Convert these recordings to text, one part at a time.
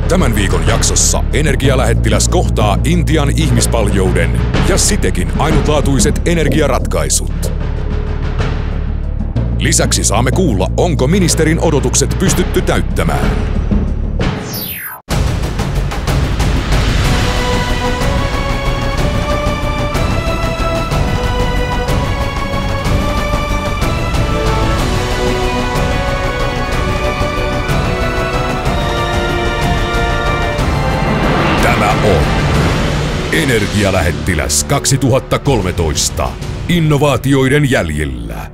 Tämän viikon jaksossa energialähettiläs kohtaa Intian ihmispaljouden ja sitekin ainutlaatuiset energiaratkaisut. Lisäksi saamme kuulla, onko ministerin odotukset pystytty täyttämään. Tämä on Energialähettiläs 2013. Innovaatioiden jäljillä.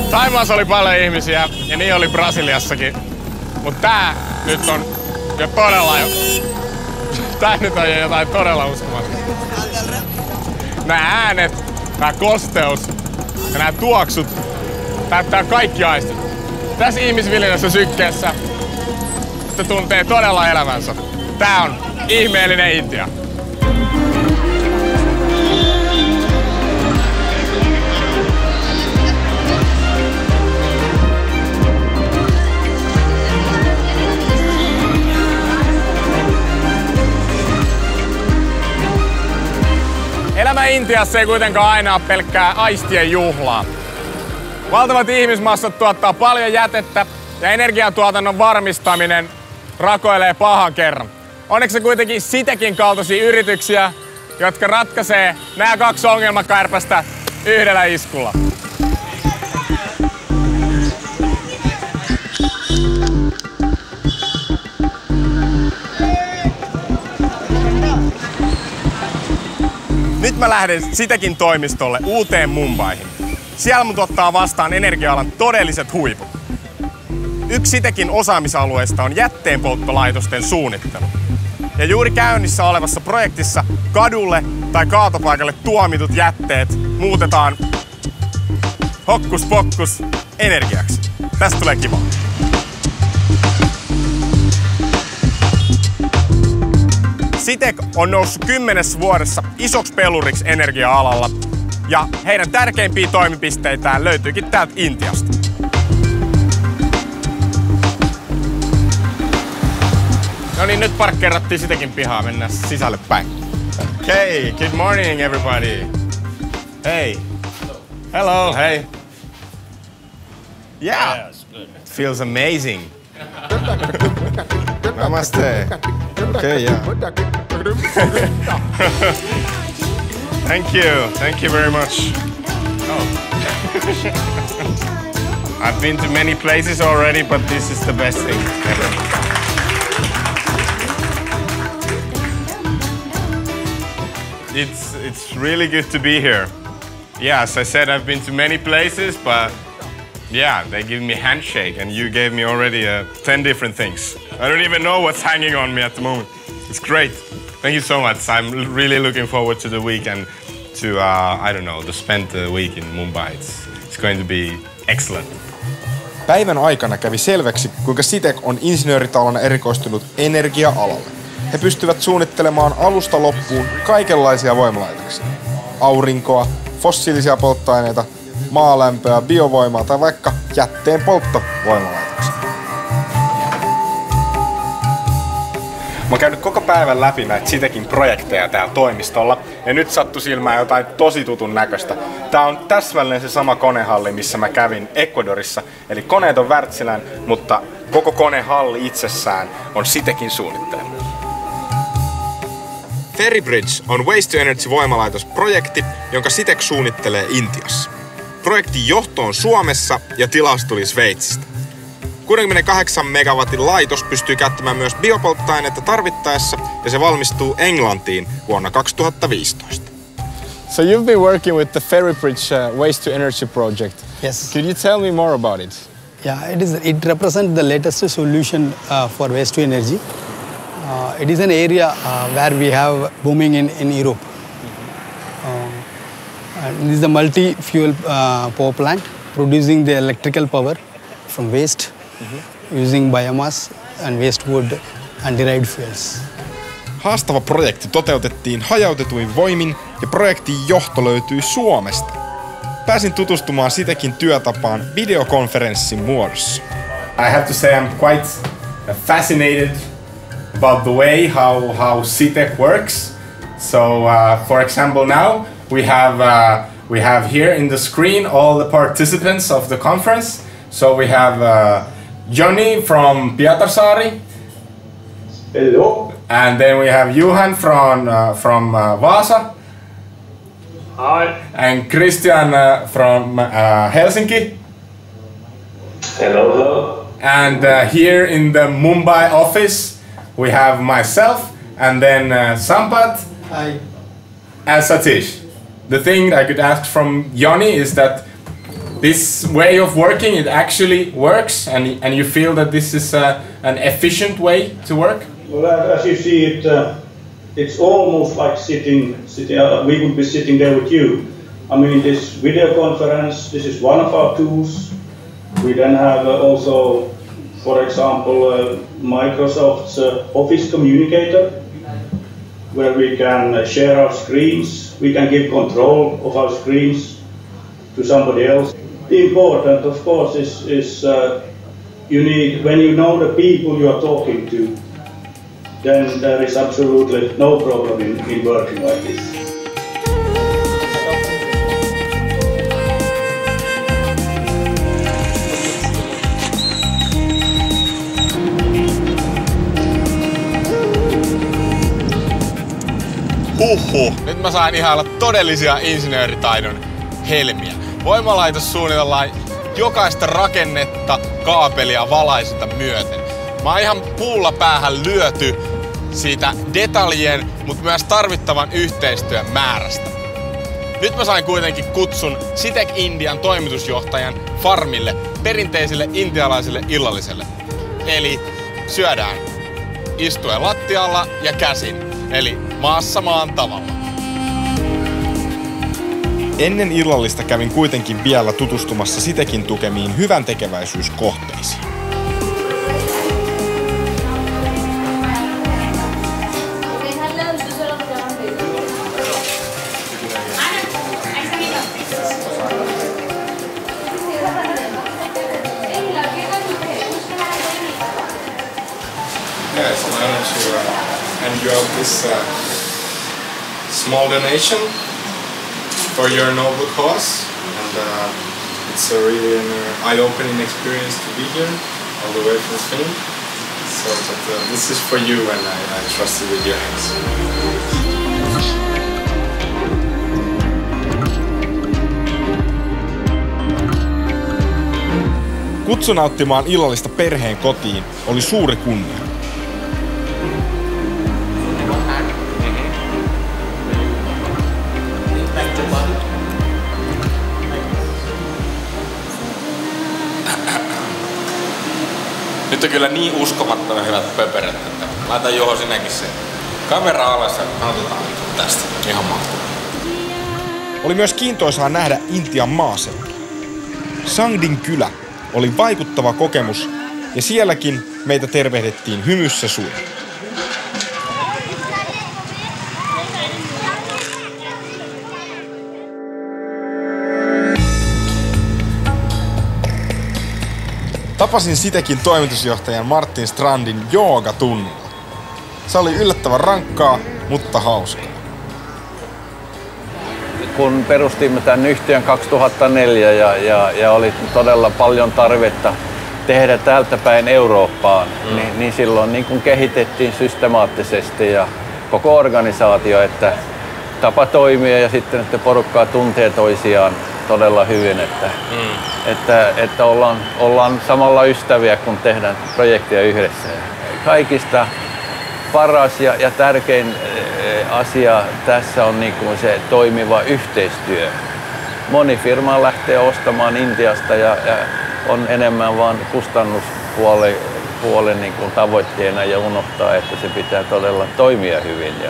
Thaimaassa oli paljon ihmisiä ja niin oli Brasiliassakin. Mut tää nyt on jo todella Tää nyt on jo jotain todella uskomatonta. Nää äänet, tää kosteus ja nää tuoksut täyttää kaikki aistit. Tässä ihmisviljelyssä sykkeessä se tuntee todella elämänsä. Tää on ihmeellinen Intia. Elämä Intiassa ei kuitenkaan aina ole pelkkää aistien juhlaa. Valtavat ihmismassat tuottaa paljon jätettä ja energiantuotannon varmistaminen rakoilee pahan kerran. Onneksi kuitenkin sitekin kaltaisia yrityksiä, jotka ratkaisee nämä kaksi ongelmakärpästä yhdellä iskulla. Nyt mä lähden sitekin toimistolle uuteen Mumbaihin. Siellä mut ottaa vastaan energia-alan todelliset huiput. Yksi sitekin osaamisalueesta on jätteenpolttolaitosten suunnittelu. Ja juuri käynnissä olevassa projektissa kadulle tai kaatopaikalle tuomitut jätteet muutetaan hokkus pokkus energiaksi. Tästä tulee kiva. Sitek on noussut 10 vuodessa isoksi peluriksi energia-alalla ja heidän tärkeimpiä toimipisteitään löytyykin täältä Intiasta. No niin, nyt parkkeerattiin Sitekin pihaa, mennään sisälle päin. Okay, good morning everybody. Hey. Hello, hey. Yeah. Feels amazing. Namaste. Okay, yeah. Thank you very much. Oh. I've been to many places already, but this is the best thing ever. It's really good to be here. Yeah, as I said, I've been to many places, but yeah, they give me a handshake and you gave me already 10 different things. I don't even know what's hanging on me at the moment. It's great. Thank you so much. I'm really looking forward to the week and to, I don't know, to spend the week in Mumbai. It's going to be excellent. Päivän aikana kävi selväksi, kuinka Sitek on insinööritalona erikoistunut energia-alalle. He pystyvät suunnittelemaan alusta loppuun kaikenlaisia voimalaitoksia. Aurinkoa, fossiilisia polttoaineita, maalämpöä, biovoimaa tai vaikka jätteen polttovoimalaitoksia. Mä oon käynyt koko päivän läpi näitä Sitekin projekteja täällä toimistolla ja nyt sattui silmään jotain tosi tutun näköistä. Tää on täsmälleen se sama konehalli, missä mä kävin Ecuadorissa. Eli koneet on Wärtsilän, mutta koko konehalli itsessään on Sitekin suunnittelema. Ferrybridge on Waste to Energy-voimalaitosprojekti, jonka Sitek suunnittelee Intiassa. Projektin johto on Suomessa ja tilaus tuli Sveitsistä. 68 megawatin laitos pystyy käyttämään myös biopolttoaineita tarvittaessa ja se valmistuu Englantiin vuonna 2015. So you've been working with the Ferrybridge Waste to Energy project. Yes. Could you tell me more about it? Yeah, it represents the latest solution for waste to energy. It is an area where we have booming in Europe. This is a multi-fuel power plant producing the electrical power from waste using biomass and waste wood and derived fuels. Haastava projekti toteutettiin hajautetuin voimin ja projektin johto löytyi Suomesta. Pääsin tutustumaan Citekin työtapaan videokonferenssin muodossa. I have to say I'm quite fascinated about the way how Citec works. So, for example, now we have here in the screen all the participants of the conference. So we have Johnny from Pietarsaari. Hello. And then we have Johan from Vaasa. Hi. And Christian from Helsinki. Hello, hello. And here in the Mumbai office we have myself and then Sampath. Hi. And Satish. The thing I could ask from Johnny is that this way of working, it actually works, and you feel that this is an efficient way to work? Well, as you see it, it's almost like sitting. We would be sitting there with you. I mean, this video conference, this is one of our tools. We then have also, for example, Microsoft's Office Communicator, where we can share our screens. We can give control of our screens to somebody else. The important, of course, is you need, when you know the people you are talking to, then there is absolutely no problem in working like this. Huhhuh, nyt mä sain ihailla todellisia insinööritaidon helmiä. Voimalaitos suunnitellaan jokaista rakennetta, kaapelia, valaisinta myöten. Mä oon ihan puulla päähän lyöty siitä detaljien, mutta myös tarvittavan yhteistyön määrästä. Nyt mä sain kuitenkin kutsun Citec Indian toimitusjohtajan farmille, perinteiselle intialaiselle illalliselle. Eli syödään istuen lattialla ja käsin, eli maassa maan tavalla. Ennen illallista kävin kuitenkin vielä tutustumassa Citecin tukemiin hyvän tekeväisyyskohteisiin. Yeah, it's an honor to hand you out this small donation for your noble cause, and it's a really an eye-opening experience to be here, all the way from Spain. So, but this is for you, and I trust it with your hands. Kutsu nauttimaan illallista perheen kotiin oli suuri kunnia. Nyt on kyllä niin uskomattoman hyvät pöperät, että laitan Juho sinäkin sen kamera alas ja nautitaan tästä. Ihan mahtavaa. Oli myös kiintoisaa nähdä Intian maaseutu. Sangdin kylä oli vaikuttava kokemus ja sielläkin meitä tervehdittiin hymyssä suin. Tapasin Citecin toimitusjohtajan Martin Strandin joogatunnilla. Se oli yllättävän rankkaa, mutta hauskaa. Kun perustimme tämän yhtiön 2004 ja oli todella paljon tarvetta tehdä täältä päin Eurooppaan, niin silloin niin kun kehitettiin systemaattisesti ja koko organisaatio, että tapa toimia ja sitten, että porukkaa tuntee toisiaan todella hyvin, että ollaan samalla ystäviä, kun tehdään projekteja yhdessä. Kaikista paras ja tärkein asia tässä on niin kuin se toimiva yhteistyö. Moni firma lähtee ostamaan Intiasta ja on enemmän vaan kustannuspuolen niin kuin tavoitteena ja unohtaa, että se pitää todella toimia hyvin. Ja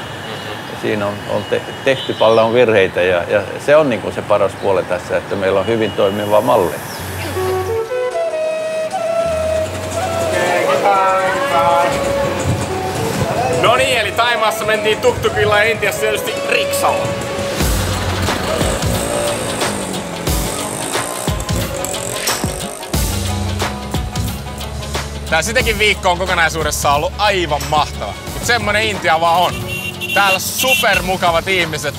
siinä on tehty paljon virheitä ja se on niin kuin se paras puoli tässä, että meillä on hyvin toimiva malli. No niin, eli Thaimaassa mentiin tuk-tukilla ja Intiassa tietysti riksalla. Tää sitäkin viikko on kokonaisuudessaan ollut aivan mahtava. Mut semmonen Intia vaan on. Täällä supermukavat ihmiset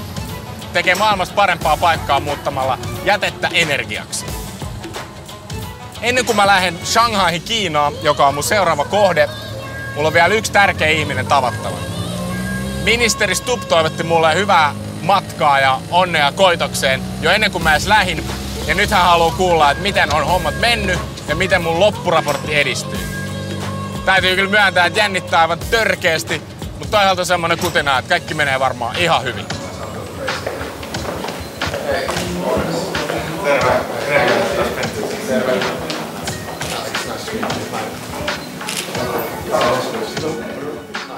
tekee maailmasta parempaa paikkaa muuttamalla jätettä energiaksi. Ennen kuin mä lähden Shanghaihin Kiinaan, joka on mun seuraava kohde, mulla on vielä yksi tärkeä ihminen tavattava. Ministeri Stubb toivotti mulle hyvää matkaa ja onnea koitokseen jo ennen kuin mä edes lähdin. Ja nyt hän haluaa kuulla, että miten on hommat mennyt ja miten mun loppuraportti edistyy. Täytyy kyllä myöntää, että jännittää aivan törkeästi, mutta toisaalta on semmonen kutina, että kaikki menee varmaan ihan hyvin.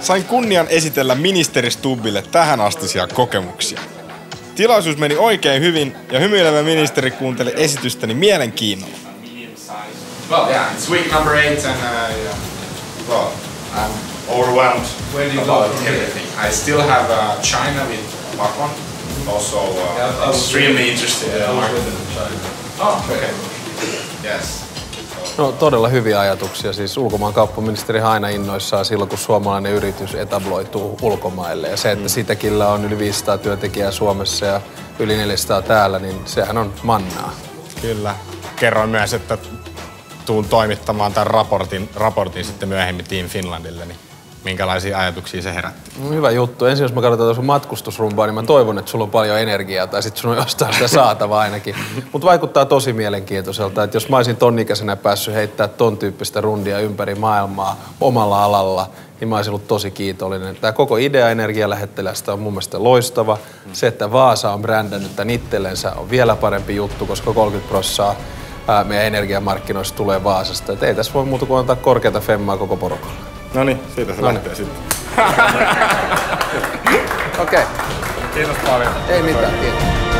Sain kunnian esitellä ministeri Stubbille tähänastisia kokemuksia. Tilaisuus meni oikein hyvin ja hymyilevä ministeri kuunteli esitystäni mielenkiinnolla. Well, yeah, it's week number 8 and well, I'm overwhelmed about everything. I still have China with Pakon, also extremely interested in the market. Oh, okay. Yes. No todella hyviä ajatuksia. Siis ulkomaankauppaministeri aina innoissaan silloin, kun suomalainen yritys etabloituu ulkomaille. Ja se, että sitäkin on yli 500 työntekijää Suomessa ja yli 400 täällä, niin sehän on mannaa. Kyllä. Kerroin myös, että tuun toimittamaan tämän raportin sitten myöhemmin Team Finlandille, niin minkälaisia ajatuksia se herätti? No, hyvä juttu. Ensin jos mä katsotaan sun matkustusrumbaa, niin mä toivon, että sulla on paljon energiaa tai sitten sun on jostain sitä saatava ainakin. Mutta vaikuttaa tosi mielenkiintoiselta, että jos mä olisin tonnikäisenä päässyt heittää ton tyyppistä rundia ympäri maailmaa omalla alalla, niin mä olisin ollut tosi kiitollinen. Tämä koko idea energialähettilästä on mun mielestä loistava. Se, että Vaasa on brändännyt tämän itsellensä, on vielä parempi juttu, koska 30% meidän energiamarkkinoista tulee Vaasasta. Et ei tässä voi muuta kuin antaa korkeata femmaa koko porukalla. Noniin, siitä se lähtee sitten. Okei. Kiitos paljon. Ei mitään, kiitos.